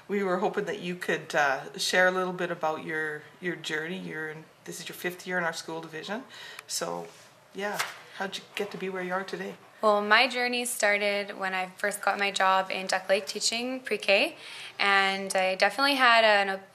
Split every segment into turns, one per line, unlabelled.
we were hoping that you could share a little bit about your journey. This is your 5th year in our school division. So, yeah, how'd you get to be where you are today?
Well, my journey started when I first got my job in Duck Lake teaching pre-K, and I definitely had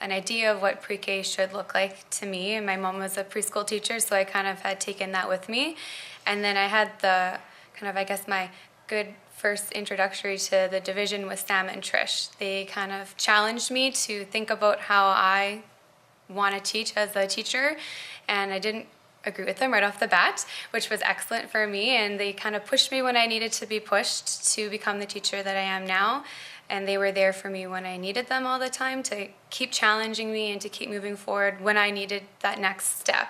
an idea of what pre-K should look like to me. And my mom was a preschool teacher, so I kind of had taken that with me. And then I had the kind of, I guess, my good first introductory to the division with Sam and Trish. They kind of challenged me to think about how I want to teach as a teacher, and I didn't agree with them right off the bat, which was excellent for me, and they kind of pushed me when I needed to be pushed to become the teacher that I am now. And they were there for me when I needed them all the time, to keep challenging me and to keep moving forward when I needed that next step.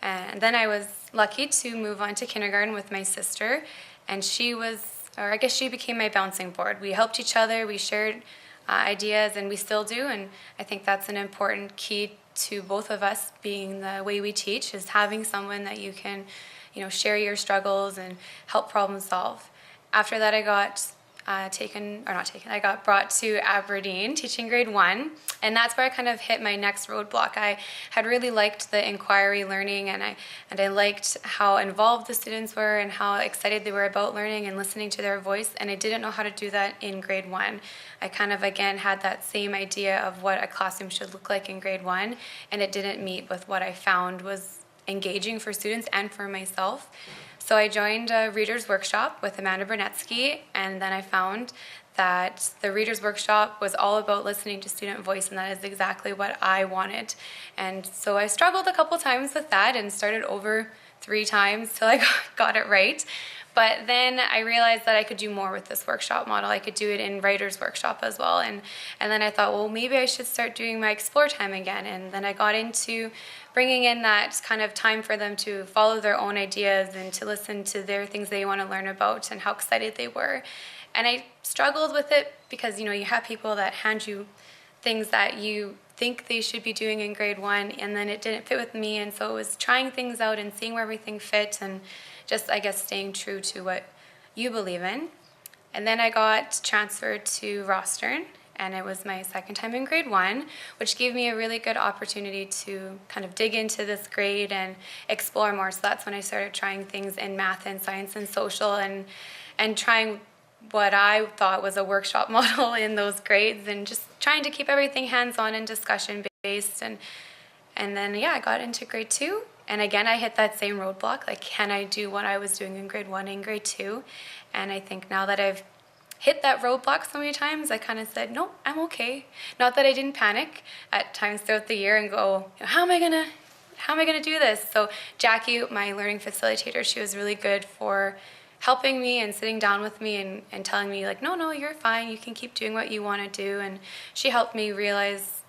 And then I was lucky to move on to kindergarten with my sister, and she became my bouncing board. We helped each other, we shared ideas, and we still do, and I think that's an important key to both of us being the way we teach, is having someone that you can, share your struggles and help problem solve. After that, I got I got brought to Aberdeen teaching grade 1, and that's where I kind of hit my next roadblock. I had really liked the inquiry learning, and I liked how involved the students were and how excited they were about learning and listening to their voice, and I didn't know how to do that in grade 1. I kind of, again, had that same idea of what a classroom should look like in grade 1, and it didn't meet with what I found was engaging for students and for myself. So I joined a reader's workshop with Amanda Bernetsky, and then I found that the reader's workshop was all about listening to student voice, and that is exactly what I wanted. And so I struggled a couple times with that and started over 3 times till I got it right. But then I realized that I could do more with this workshop model. I could do it in writer's workshop as well. And then I thought, well, maybe I should start doing my explore time again. And then I got into bringing in that kind of time for them to follow their own ideas and to listen to their things they want to learn about and how excited they were. And I struggled with it because, you have people that hand you things that you think they should be doing in grade 1, and then it didn't fit with me. And so it was trying things out and seeing where everything fit, and just, I guess, staying true to what you believe in. And then I got transferred to Rostern, and it was my second time in grade 1, which gave me a really good opportunity to kind of dig into this grade and explore more. So that's when I started trying things in math and science and social, and trying what I thought was a workshop model in those grades, and just trying to keep everything hands-on and discussion-based. And then, I got into grade 2. And again, I hit that same roadblock, like, can I do what I was doing in grade 1 in grade 2? And I think now that I've hit that roadblock so many times, I kind of said, no, I'm okay. Not that I didn't panic at times throughout the year and go, how am I gonna do this? So Jackie, my learning facilitator, she was really good for helping me and sitting down with me and telling me, like, no, you're fine. You can keep doing what you want to do. And she helped me realize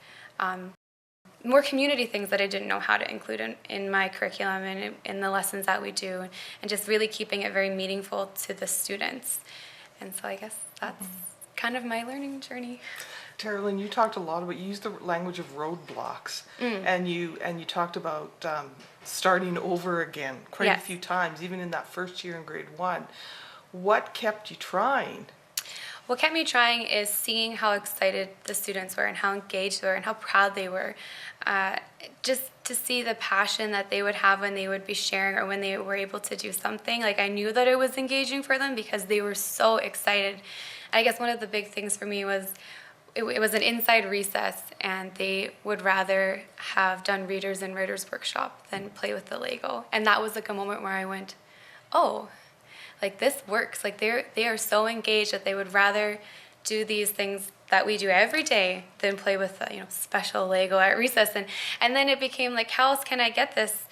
more community things that I didn't know how to include in my curriculum and in the lessons that we do, and just really keeping it very meaningful to the students. And so I guess that's kind of my learning journey.
Taralyn, you talked a lot about, you used the language of roadblocks, and you talked about starting over again quite a few times, even in that first year in grade 1. What kept you trying?
What kept me trying is seeing how excited the students were and how engaged they were and how proud they were. Just to see the passion that they would have when they would be sharing or when they were able to do something. Like, I knew that it was engaging for them because they were so excited. I guess one of the big things for me was it was an inside recess, and they would rather have done readers and writers workshop than play with the Lego. And that was like a moment where I went, oh, like, this works. Like, they are so engaged that they would rather do these things that we do every day than play with special Lego at recess. And then it became like, how else can I get this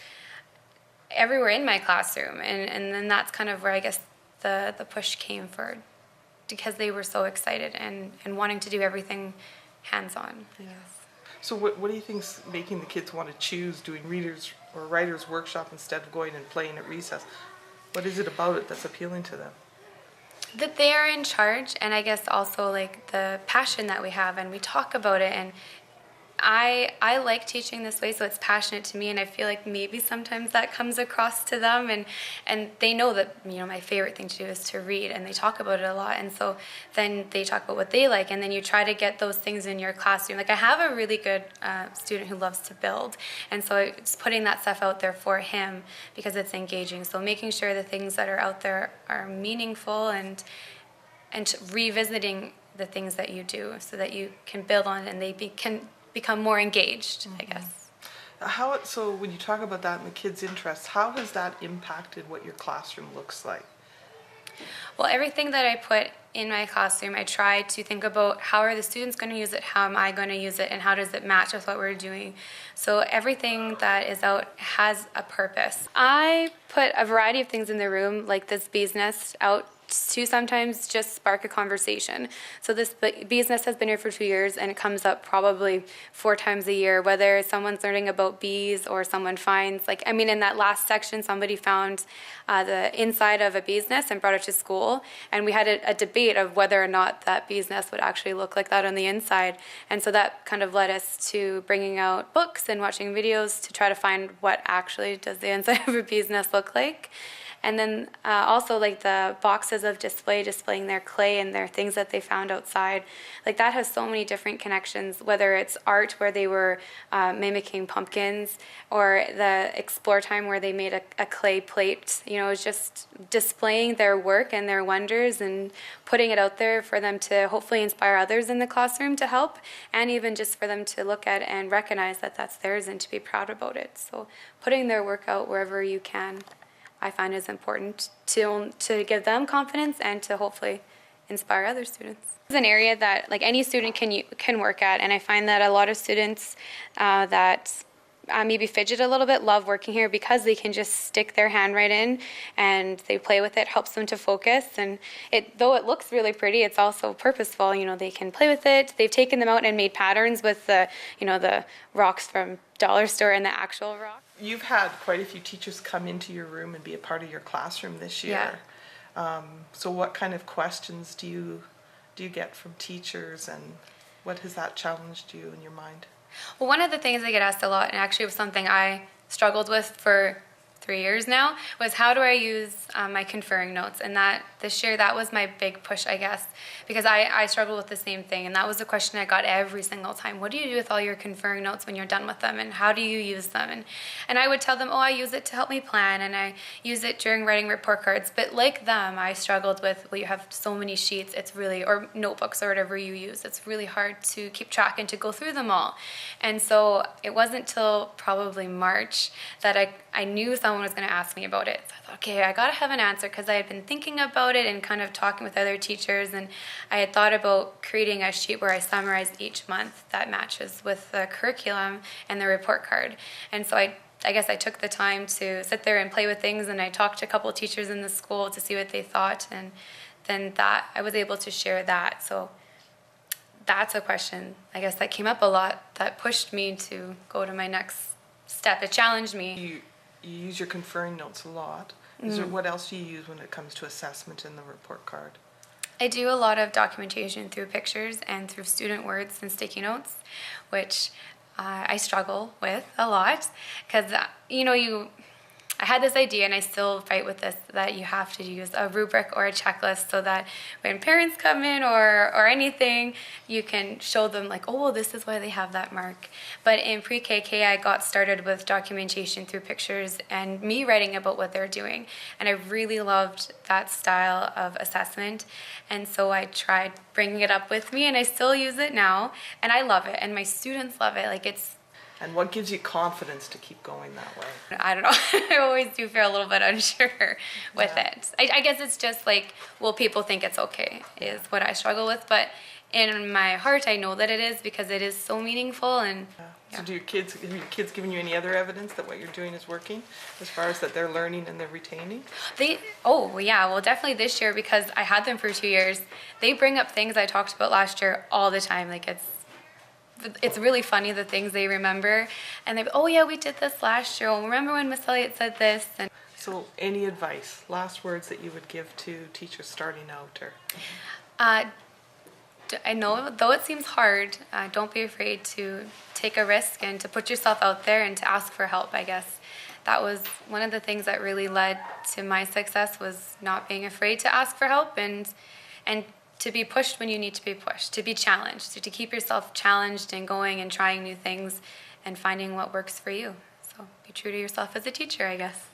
everywhere in my classroom? And then that's kind of where I guess the push came for, because they were so excited and wanting to do everything hands-on.
Yes. So what do you think's making the kids want to choose doing readers or writers workshop instead of going and playing at recess? What is it about it that's appealing to them?
That they are in charge, and I guess also like the passion that we have, and we talk about it, and I like teaching this way, so it's passionate to me, and I feel like maybe sometimes that comes across to them, and they know that, you know, my favorite thing to do is to read, and they talk about it a lot, and so then they talk about what they like, and then you try to get those things in your classroom. Like I have a really good student who loves to build, and so it's putting that stuff out there for him because it's engaging. So making sure the things that are out there are meaningful, and revisiting the things that you do so that you can build on it and they can become more engaged, I guess.
So when you talk about that and the kids' interests, how has that impacted what your classroom looks like?
Well, everything that I put in my classroom, I try to think about how are the students going to use it, how am I going to use it, and how does it match with what we're doing. So everything that is out has a purpose. I put a variety of things in the room, like this bee's nest, out to sometimes just spark a conversation. So this bee's nest has been here for 2 years, and it comes up probably 4 times a year, whether someone's learning about bees or someone finds, like, I mean, in that last section, somebody found the inside of a bee's nest and brought it to school, and we had a debate of whether or not that bee's nest would actually look like that on the inside. And so that kind of led us to bringing out books and watching videos to try to find what actually does the inside of a bee's nest look like. And then also like the boxes of displaying their clay and their things that they found outside. Like that has so many different connections, whether it's art where they were mimicking pumpkins, or the explore time where they made a clay plate. You know, it's just displaying their work and their wonders and putting it out there for them to hopefully inspire others in the classroom to help, and even just for them to look at and recognize that that's theirs and to be proud about it. So putting their work out wherever you can, I find is important to give them confidence and to hopefully inspire other students. It's an area that like any student can work at, and I find that a lot of students that maybe fidget a little bit love working here because they can just stick their hand right in and they play with it, helps them to focus. And though it looks really pretty, it's also purposeful. You know, they can play with it. They've taken them out and made patterns with the rocks from dollar store and the actual rock.
You've had quite a few teachers come into your room and be a part of your classroom this year. Yeah. So what kind of questions do you get from teachers, and what has that challenged you in your mind?
Well, one of the things I get asked a lot, and actually was something I struggled with for 3 years now, was how do I use my conferring notes? And that this year, that was my big push, I guess, because I struggled with the same thing. And that was the question I got every single time. What do you do with all your conferring notes when you're done with them? And how do you use them? And I would tell them, oh, I use it to help me plan, and I use it during writing report cards. But like them, I struggled with, well, you have so many sheets, it's really, or notebooks or whatever you use, it's really hard to keep track and to go through them all. And so it wasn't till probably March that I knew someone was going to ask me about it. So I thought, okay, I got to have an answer, because I had been thinking about it and kind of talking with other teachers, and I had thought about creating a sheet where I summarized each month that matches with the curriculum and the report card. And so I guess I took the time to sit there and play with things, and I talked to a couple of teachers in the school to see what they thought, and then that I was able to share that. So that's a question, I guess, that came up a lot that pushed me to go to my next step. It challenged me.
You use your conferring notes a lot. Is there, what else do you use when it comes to assessment in the report card?
I do a lot of documentation through pictures and through student words and sticky notes, which I struggle with a lot, because I had this idea, and I still fight with this, that you have to use a rubric or a checklist so that when parents come in or anything, you can show them like, oh, well, this is why they have that mark. But in pre-KK, I got started with documentation through pictures and me writing about what they're doing. And I really loved that style of assessment. And so I tried bringing it up with me, and I still use it now. And I love it, and my students love it. Like, it's...
And what gives you confidence to keep going that way?
I don't know. I always do feel a little bit unsure with it. I guess it's just like, will people think it's okay, is what I struggle with. But in my heart, I know that it is, because it is so meaningful. And
So have your kids giving you any other evidence that what you're doing is working, as far as that they're learning and they're retaining?
Oh yeah, well, definitely this year, because I had them for 2 years. They bring up things I talked about last year all the time. Like, it's really funny, the things they remember, and they, oh yeah, we did this last year. Well, remember when Miss Elliott said this? And
so, any advice, last words that you would give to teachers starting out, or
I know, though it seems hard, don't be afraid to take a risk and to put yourself out there and to ask for help, I guess. That was one of the things that really led to my success, was not being afraid to ask for help and to be pushed when you need to be pushed, to be challenged, to keep yourself challenged and going and trying new things and finding what works for you. So be true to yourself as a teacher, I guess.